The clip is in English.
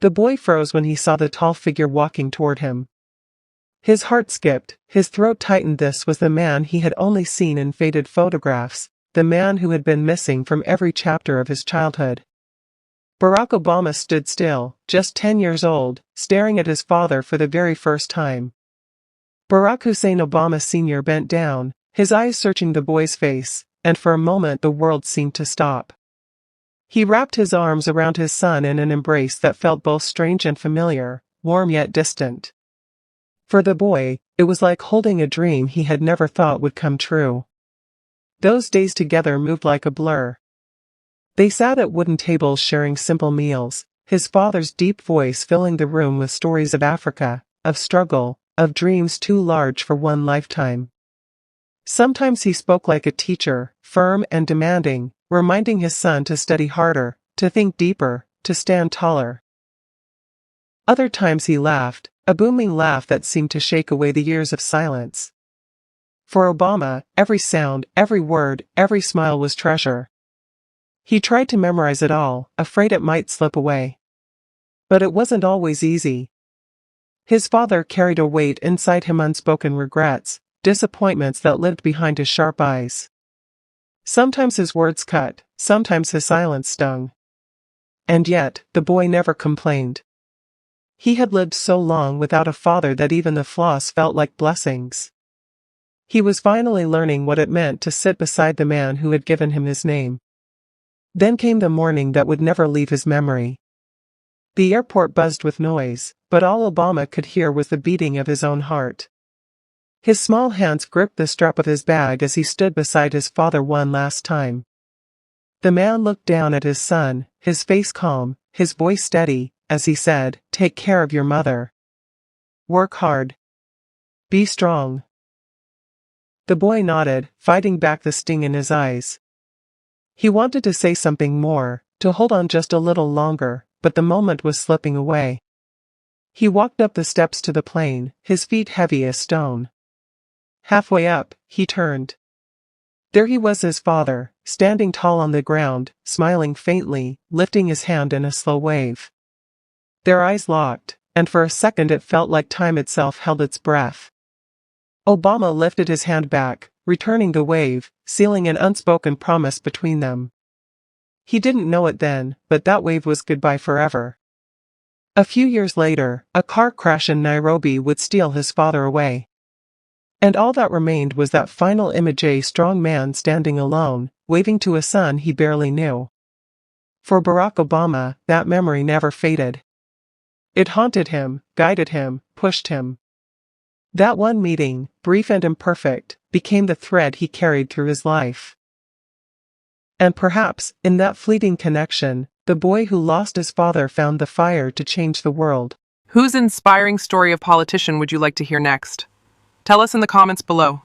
The boy froze when he saw the tall figure walking toward him. His heart skipped, his throat tightened. This was the man he had only seen in faded photographs, the man who had been missing from every chapter of his childhood. Barack Obama stood still, just 10 years old, staring at his father for the very first time. Barack Hussein Obama Sr. bent down, his eyes searching the boy's face, and for a moment the world seemed to stop. He wrapped his arms around his son in an embrace that felt both strange and familiar, warm yet distant. For the boy, it was like holding a dream he had never thought would come true. Those days together moved like a blur. They sat at wooden tables sharing simple meals, his father's deep voice filling the room with stories of Africa, of struggle, of dreams too large for one lifetime. Sometimes he spoke like a teacher, firm and demanding, reminding his son to study harder, to think deeper, to stand taller. Other times he laughed, a booming laugh that seemed to shake away the years of silence. For Obama, every sound, every word, every smile was treasure. He tried to memorize it all, afraid it might slip away. But it wasn't always easy. His father carried a weight inside him, unspoken regrets, disappointments that lived behind his sharp eyes. Sometimes his words cut, sometimes his silence stung. And yet, the boy never complained. He had lived so long without a father that even the flaws felt like blessings. He was finally learning what it meant to sit beside the man who had given him his name. Then came the morning that would never leave his memory. The airport buzzed with noise, but all Obama could hear was the beating of his own heart. His small hands gripped the strap of his bag as he stood beside his father one last time. The man looked down at his son, his face calm, his voice steady, as he said, "Take care of your mother. Work hard. Be strong." The boy nodded, fighting back the sting in his eyes. He wanted to say something more, to hold on just a little longer, but the moment was slipping away. He walked up the steps to the plane, his feet heavy as stone. Halfway up, he turned. There he was, his father, standing tall on the ground, smiling faintly, lifting his hand in a slow wave. Their eyes locked, and for a second it felt like time itself held its breath. Obama lifted his hand back, returning the wave, sealing an unspoken promise between them. He didn't know it then, but that wave was goodbye forever. A few years later, a car crash in Nairobi would steal his father away. And all that remained was that final image, a strong man standing alone, waving to a son he barely knew. For Barack Obama, that memory never faded. It haunted him, guided him, pushed him. That one meeting, brief and imperfect, became the thread he carried through his life. And perhaps, in that fleeting connection, the boy who lost his father found the fire to change the world. Whose inspiring story of politician would you like to hear next? Tell us in the comments below.